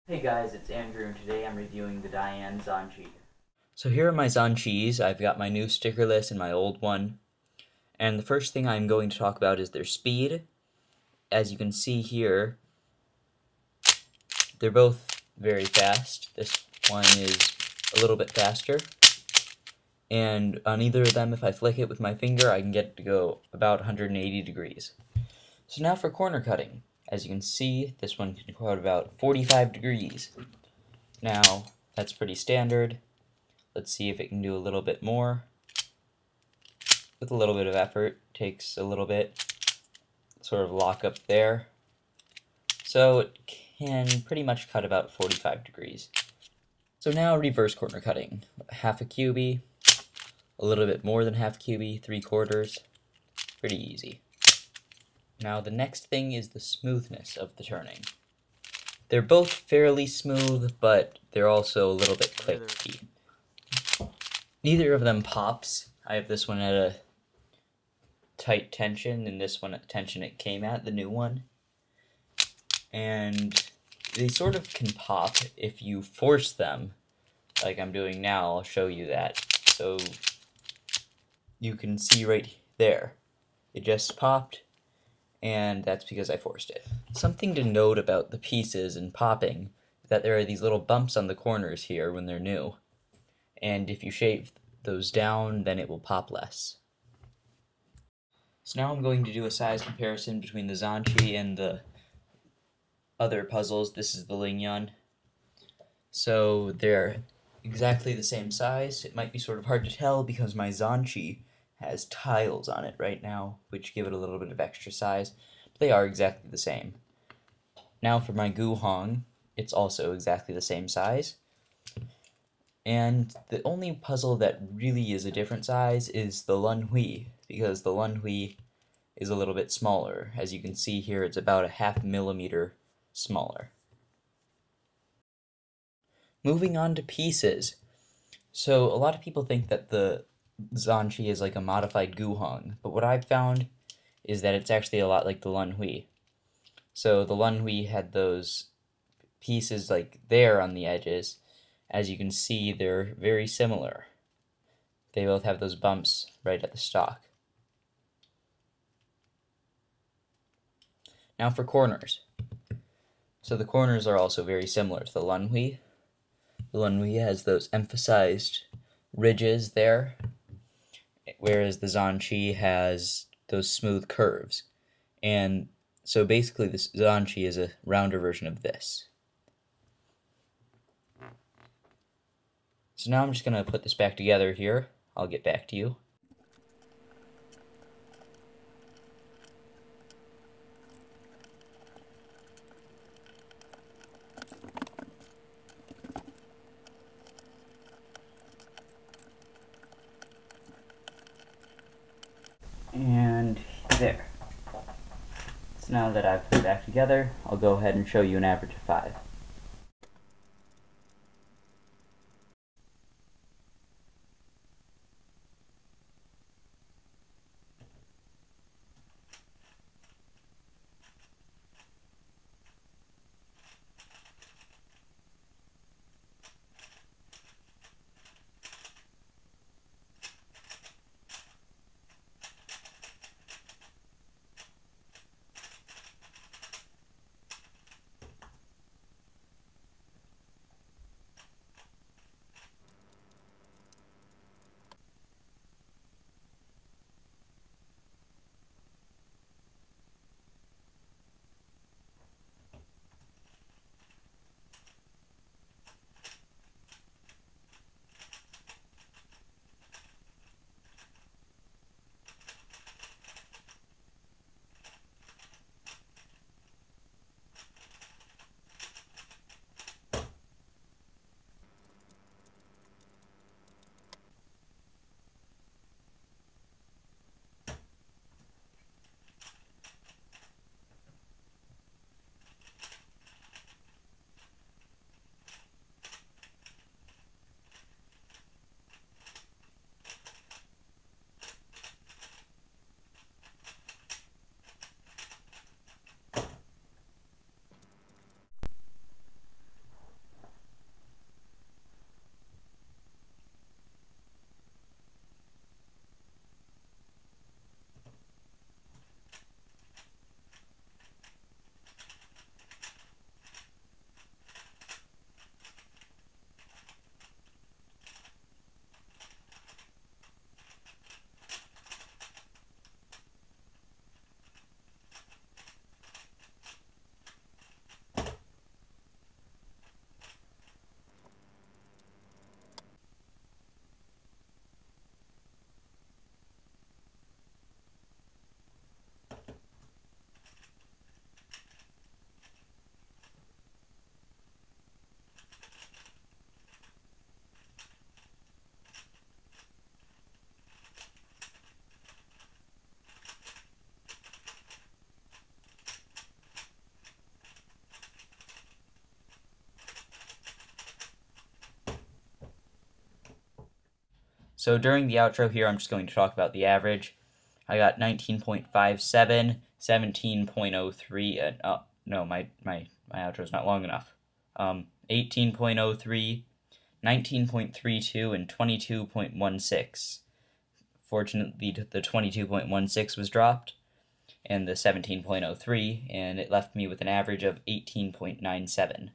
Hey guys, it's Andrew, and today I'm reviewing the Dayan Zhanchi. So here are my Zhanchis. I've got my new stickerless and my old one. And the first thing I'm going to talk about is their speed. As you can see here, they're both very fast. This one is a little bit faster. And on either of them, if I flick it with my finger, I can get it to go about 180 degrees. So now for corner cutting. As you can see, this one can go out about 45 degrees. Now, that's pretty standard. Let's see if it can do a little bit more. With a little bit of effort, takes a little bit, sort of lock up there. So it can pretty much cut about 45 degrees. So now reverse corner cutting. Half a cubie, a little bit more than half a cubie, 3/4. Pretty easy. Now the next thing is the smoothness of the turning. They're both fairly smooth, but they're also a little bit clicky. Neither of them pops. I have this one at a tight tension, and this one at the tension it came at, the new one. And they sort of can pop if you force them, like I'm doing now. I'll show you that. So you can see right there. It just popped, and that's because I forced it. Something to note about the pieces and popping is that there are these little bumps on the corners here when they're new. And if you shave those down, then it will pop less. So now I'm going to do a size comparison between the Zhanchi and the other puzzles. This is the Lingyun. So they're exactly the same size. It might be sort of hard to tell because my Zhanchi has tiles on it right now, which give it a little bit of extra size, but they are exactly the same. Now for my Guhong, it's also exactly the same size. And the only puzzle that really is a different size is the Lunhui, because the Lunhui is a little bit smaller. As you can see here, it's about a 0.5 millimeter smaller. Moving on to pieces. So a lot of people think that the Zhanchi is like a modified Guhong, but what I've found is that it's actually a lot like the Lunhui. So the Lunhui had those pieces like there on the edges. As you can see, they're very similar. They both have those bumps right at the stock. Now for corners. So the corners are also very similar to the Lunhui. The Lunhui has those emphasized ridges there, whereas the Zhanchi has those smooth curves. And so basically this Zhanchi is a rounder version of this. So now I'm just going to put this back together here. I'll get back to you. And there. So now that I've put it back together, I'll go ahead and show you an average of 5. So during the outro here, I'm just going to talk about the average. I got 19.57, 17.03, and no, my outro's not long enough. 18.03, 19.32, and 22.16. Fortunately, the 22.16 was dropped, and the 17.03, and it left me with an average of 18.97.